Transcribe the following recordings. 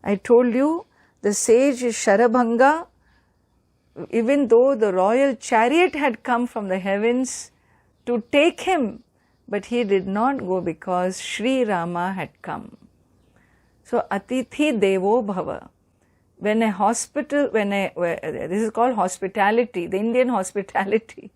I told you the sage Sharabhanga, even though the royal chariot had come from the heavens to take him, but he did not go because Sri Rama had come. So Atithi Devo Bhava. When a hospital, this is called hospitality, the Indian hospitality.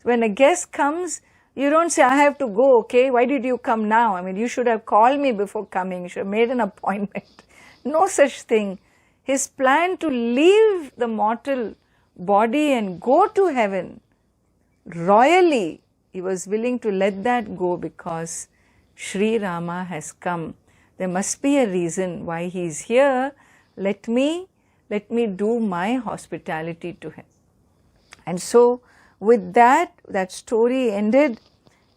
When a guest comes, you don't say, I have to go, okay, why did you come now? I mean, you should have called me before coming, you should have made an appointment. No such thing. His plan to leave the mortal body and go to heaven, royally, he was willing to let that go because Sri Rama has come. There must be a reason why he is here. Let me do my hospitality to him. And so with that story ended,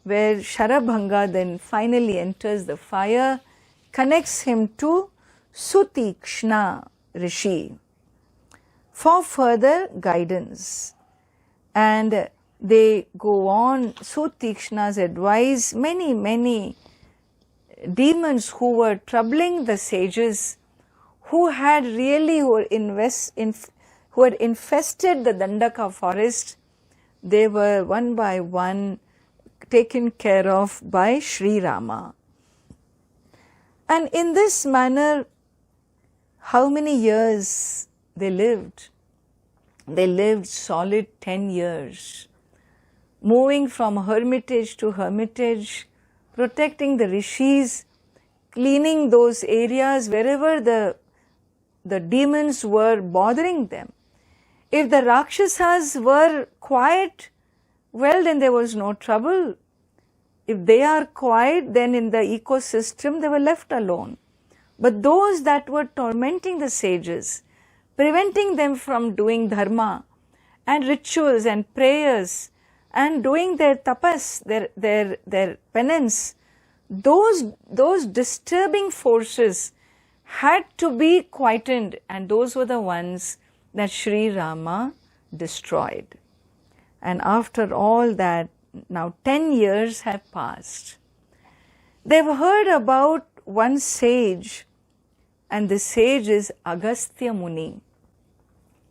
where Sharabhanga then finally enters the fire, connects him to Sutikshna Rishi for further guidance. And they go on, Sutikshna's advice, many demons who were troubling the sages, who had infested the Dandaka forest, they were one by one taken care of by Sri Rama. And in this manner, how many years they lived? They lived solid 10 years, moving from hermitage to hermitage, protecting the rishis, cleaning those areas wherever the demons were bothering them. If the Rakshasas were quiet, well, then there was no trouble. If they are quiet, then in the ecosystem they were left alone. But those that were tormenting the sages, preventing them from doing dharma and rituals and prayers and doing their tapas, their penance, those disturbing forces had to be quietened, and those were the ones that Sri Rama destroyed. And after all that, now 10 years have passed. They've heard about one sage, and the sage is Agastya Muni.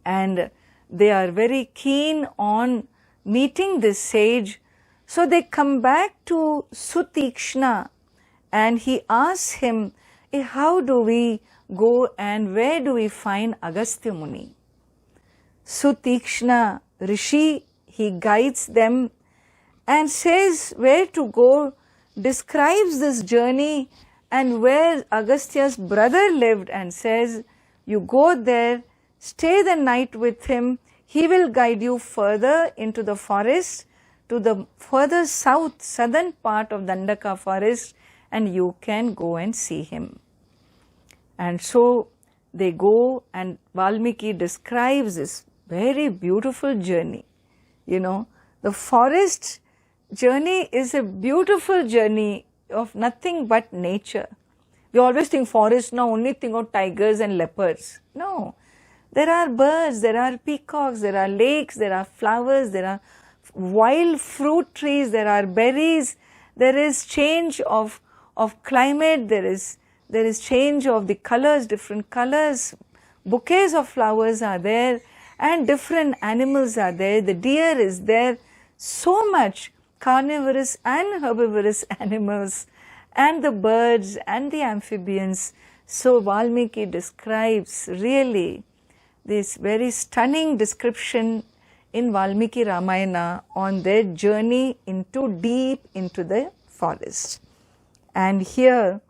And they are very keen on meeting this sage. So they come back to Sutikshna and he asks him, how do we go and where do we find Agastya Muni? Sutikshna Rishi, he guides them and says where to go, describes this journey and where Agastya's brother lived, and says, you go there, stay the night with him, he will guide you further into the forest, to the further southern part of Dandaka forest, and you can go and see him. And so they go, and Valmiki describes this very beautiful journey. You know, the forest journey is a beautiful journey of nothing but nature. We always think forest, now only think of tigers and leopards. No, there are birds, there are peacocks, there are lakes, there are flowers, there are wild fruit trees, there are berries, there is change of climate, there is change of the colors, different colors, bouquets of flowers are there, and different animals are there, the deer is there, so much carnivorous and herbivorous animals, and the birds and the amphibians. So Valmiki describes really this very stunning description in Valmiki Ramayana on their journey deep into the forest. And here,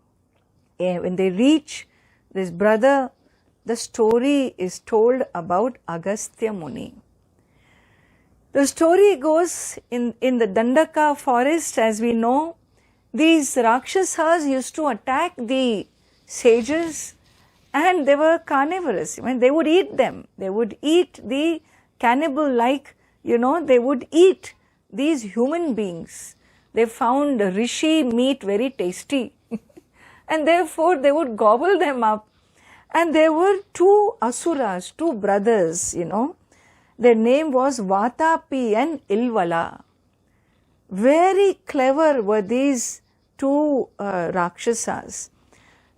when they reach this brother, the story is told about Agastya Muni. The story goes in the Dandaka forest, as we know, these Rakshasas used to attack the sages, and they were carnivorous. I mean, they would eat them. They would eat the cannibal-like, they would eat these human beings. They found rishi meat very tasty and therefore they would gobble them up. And there were two asuras, two brothers, Their name was Vatapi and Ilvala. Very clever were these two Rakshasas.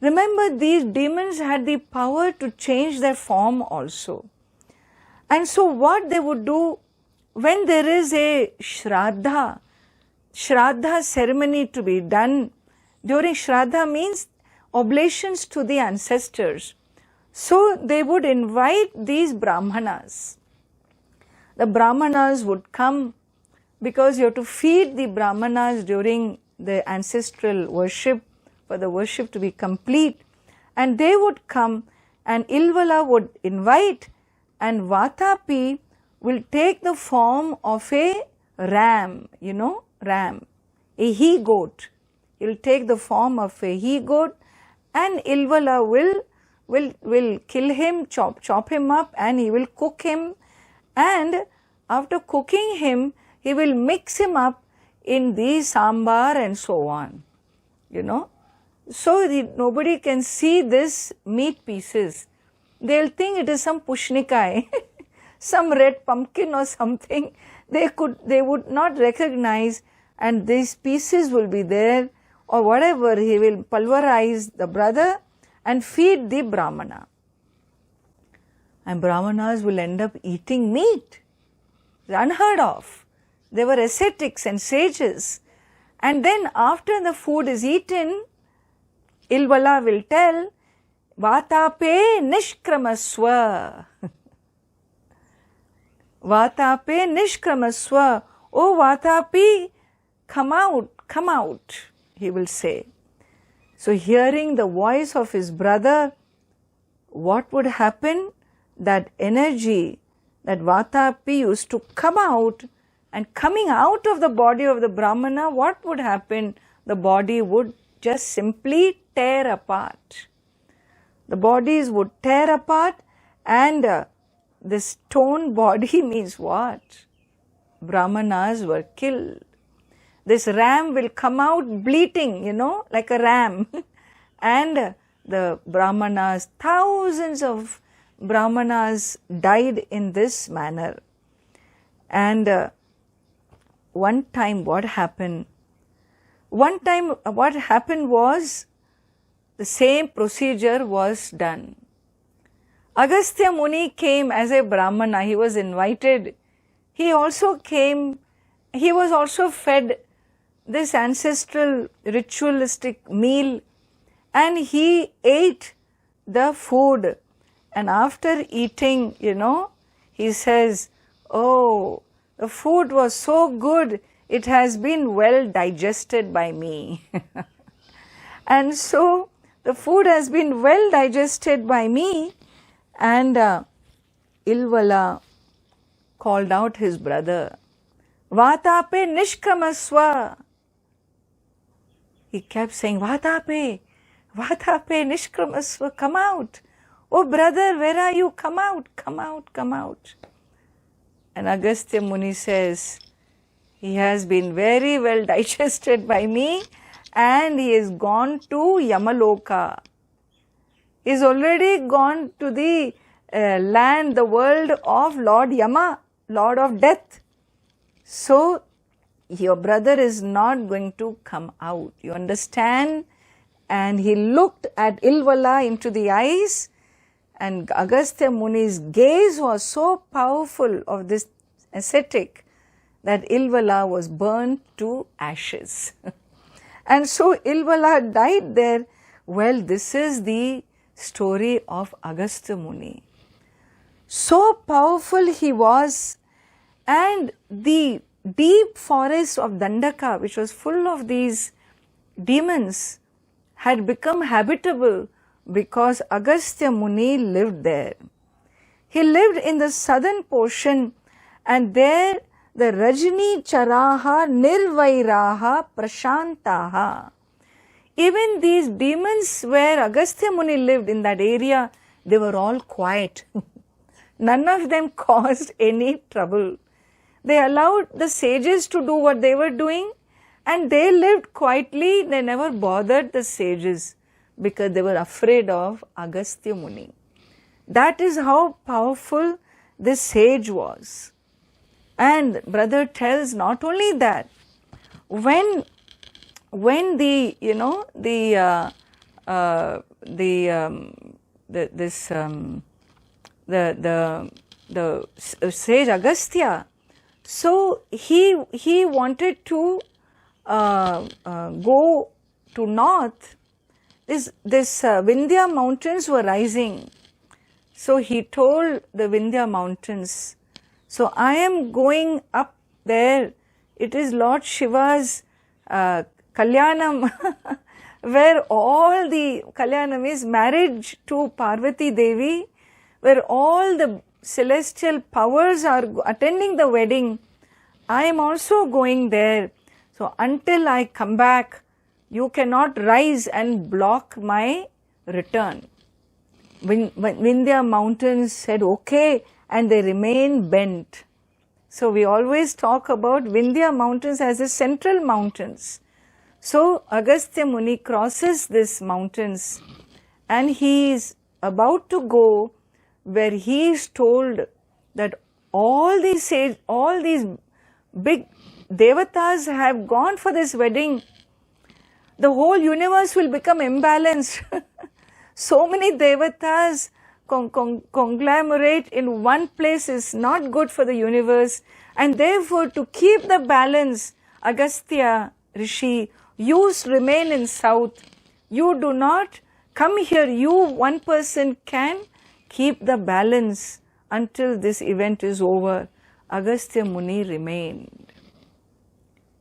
Remember, these demons had the power to change their form also. And so what they would do, when there is a Shraddha ceremony to be done, during Shraddha means oblations to the ancestors. So they would invite these Brahmanas. The Brahmanas would come, because you have to feed the Brahmanas during the ancestral worship, for the worship to be complete. And they would come, and Ilvala would invite, and Vatapi will take the form of a ram, ram, a he-goat. He will take the form of a he-goat, and Ilvala will kill him, chop him up, and he will cook him, and after cooking him, he will mix him up in the sambar and so on, So nobody can see this meat pieces. They'll think it is some pushnikai, some red pumpkin or something. They would not recognize, and these pieces will be there, or whatever. He will pulverize the brother and feed the Brahmana. And Brahmanas will end up eating meat. It's unheard of. They were ascetics and sages. And then after the food is eaten, Ilvala will tell, Vatape nishkramaswa. Vatape nishkramaswa. Oh Vatapi, come out, he will say. So hearing the voice of his brother, what would happen? That energy, that Vatapi used to come out, and coming out of the body of the Brahmana, what would happen? The body would just simply tear apart. The bodies would tear apart, and this stone body means what? Brahmanas were killed. This ram will come out bleating, like a ram. And the Brahmanas, thousands of Brahmanas died in this manner. And one time what happened was, the same procedure was done. Agastya Muni came as a Brahmana. He was invited. He also came, he was also fed this ancestral ritualistic meal, and he ate the food. And after eating, he says, oh, the food was so good, it has been well digested by me. And so the food has been well digested by me, and Ilvala called out his brother, Vatape nishkramaswa. He kept saying, Vatape nishkramaswa, come out. Oh brother, where are you? Come out, come out, come out. And Agastya Muni says, he has been very well digested by me, and he has gone to Yamaloka. He is already gone to the land, the world of Lord Yama, Lord of Death. So your brother is not going to come out. You understand? And he looked at Ilvala into the eyes, and Agastya Muni's gaze was so powerful of this ascetic that Ilvala was burnt to ashes. And so Ilvala died there. Well, this is the story of Agastya Muni. So powerful he was, and the deep forest of Dandaka, which was full of these demons, had become habitable because Agastya Muni lived there. He lived in the southern portion, and there the Rajni Charaha Nirvairaha Prashantaha. Even these demons where Agastya Muni lived in that area, they were all quiet. None of them caused any trouble. They allowed the sages to do what they were doing, and they lived quietly. They never bothered the sages because they were afraid of Agastya Muni. That is how powerful this sage was. And brother tells not only that, when the sage Agastya. So he wanted to go to north. This Vindhya mountains were rising. So he told the Vindhya mountains, so I am going up there. It is Lord Shiva's Kalyanam, where all the Kalyanam is marriage to Parvati Devi, where all the celestial powers are attending the wedding. I am also going there. So until I come back, you cannot rise and block my return. Vindhya mountains said okay, and they remain bent. So we always talk about Vindhya mountains as the central mountains. So Agastya Muni crosses these mountains and he is about to go where he is told that all these big devatas have gone for this wedding. The whole universe will become imbalanced. So many devatas conglomerate in one place is not good for the universe, and therefore to keep the balance, Agastya Rishi, you remain in south. You do not come here. You, one person, can keep the balance until this event is over. Agastya Muni remained.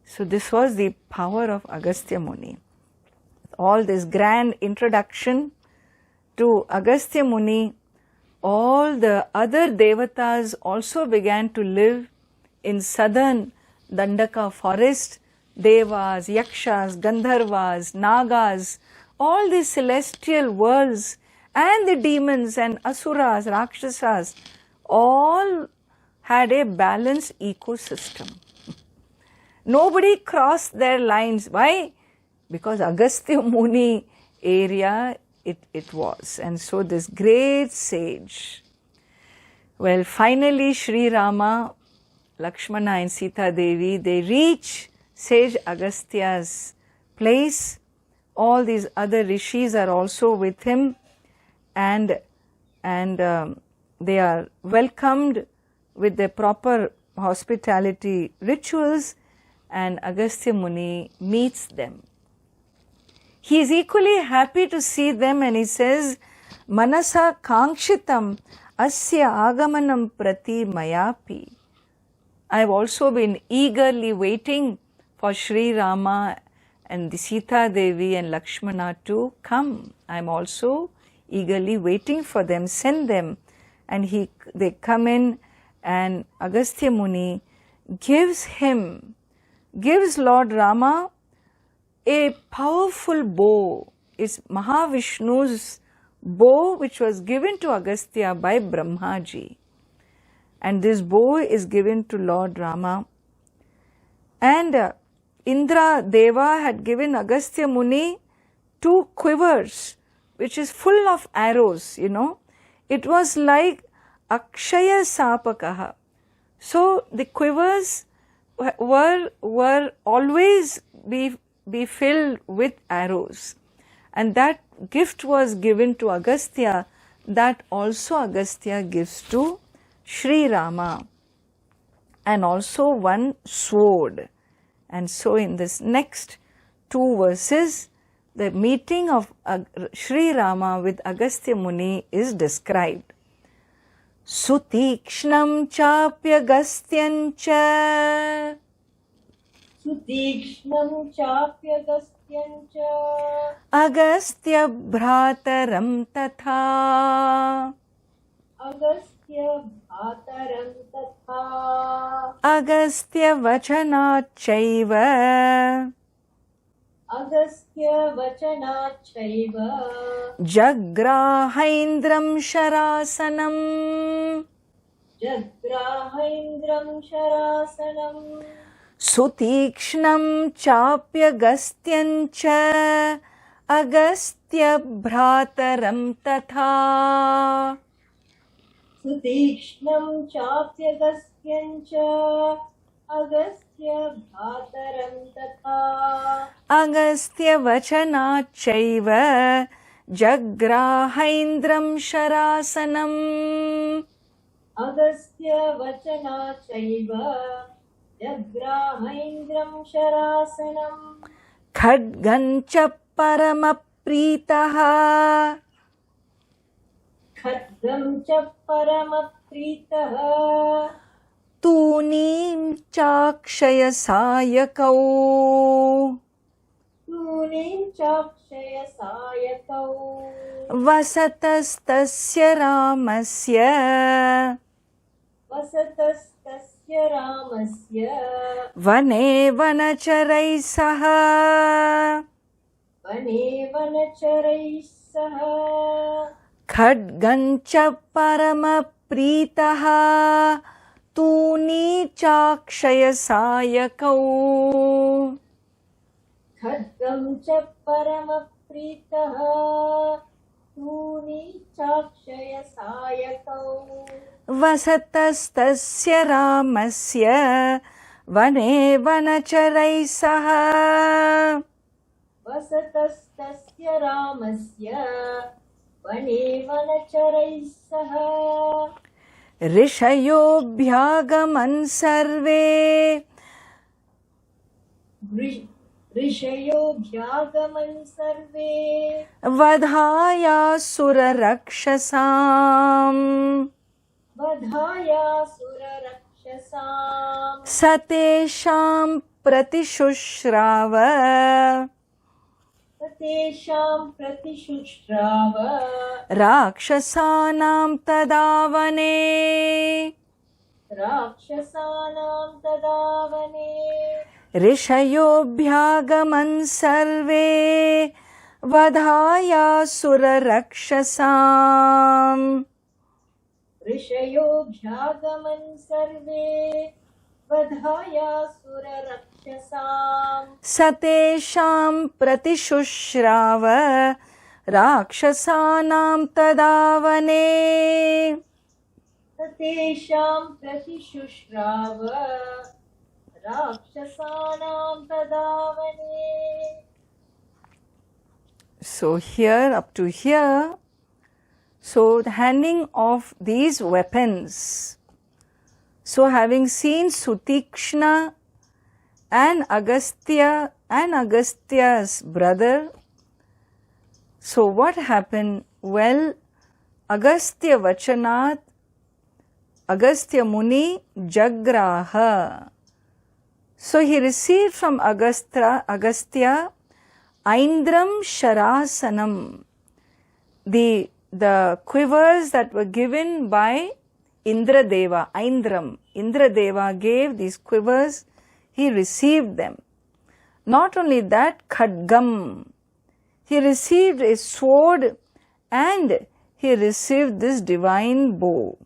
So this was the power of Agastya Muni. All this grand introduction to Agastya Muni, all the other devatas also began to live in southern Dandaka forest. Devas, Yakshas, Gandharvas, Nagas, all these celestial worlds, and the demons and Asuras, Rakshasas, all had a balanced ecosystem. Nobody crossed their lines. Why? Because Agastya Muni area it was. And so this great sage. Well, finally Sri Rama, Lakshmana and Sita Devi, they reach Sage Agastya's place. All these other rishis are also with him, and they are welcomed with the proper hospitality rituals, and Agastya Muni meets them. He is equally happy to see them, and he says, Manasa Kankshitam Asya Agamanam Prati Mayapi. I have also been eagerly waiting for Sri Rama and the Sita Devi and Lakshmana to come. I am also eagerly waiting for them. Send them. And they come in, and Agastya Muni gives Lord Rama a powerful bow. It's Mahavishnu's bow, which was given to Agastya by Brahmaji. And this bow is given to Lord Rama. And Indra Deva had given Agastya Muni 2 quivers, which is full of arrows, It was like Akshaya Sapakaha. So the quivers were always be filled with arrows. And that gift was given to Agastya, that also Agastya gives to Sri Rama, and also one sword. And so in this next 2 verses, the meeting of Sri Rama with Agastya Muni is described. Sutikshnam chapyagastyancha Sutikshnam chapyagastyancha Agastya bhrataram tatha Agastya bhataram tatha Agastya vachanachaiva Agastya vachanachaiva Jagrahaindram sharasanam Jagrahaindram sharasanam Sutikshnam chapyagastyancha Agastya bhrataram tatha Sutikshnam chapyagastyancha Agastya Agastya Bhataram Tatha Agastya Vachanachaiva Jagrahaindram Sharasanam. Agastya Vachana Chaiva Jagrahaindram Sharasanam Khadgancha Paramapritaha Khadgam Cha Paramapritaha Tunim Chakshaya Sayakau Tunim Chakshaya Sayakau Vasatastasya Ramasya Vasatastasya Ramasya Vane Vanacharai Saha Vane Vanacharai Saha Khadgancha Paramapritaha Tuni Chakshaya Sayakau Khadgam Cha Paramapritaha Tuni Chakshaya Sayakau Vasatastasya Ramasya Vane Vanacharai Saha Vasatastasya Ramasya Vane Vanacharai Saha Rishayo Bhyagaman Sarve Rishayo Bhyagaman Sarve Vadhaya Sura Rakshasam Vadhaya Sura Rakshasam Satesham Pratishushhrava Satesham Pratishushtrava Rakshasanam Tadavane Rakshasanam Tadavane Rishayo Bhyagaman Sarve Vadhaya Sura Rakshasam Rishayo Bhyagaman Sarve Vadhaya Sura Rakshasam Satesham Pratishushhrava Rakshasanam Tadavane Satesham Pratishushtrava Rakshasanam Tadavane. So here, up to here, so the handing of these weapons. So having seen Sutikshna and Agastya and Agastya's brother, so what happened? Well, Agastya Vachanat, Agastya Muni Jagraha. So he received from Agastya Aindram Sharasanam, the quivers that were given by Indradeva, Aindram. Indradeva gave these quivers, he received them. Not only that, Khadgam, he received a sword and he received this divine bow.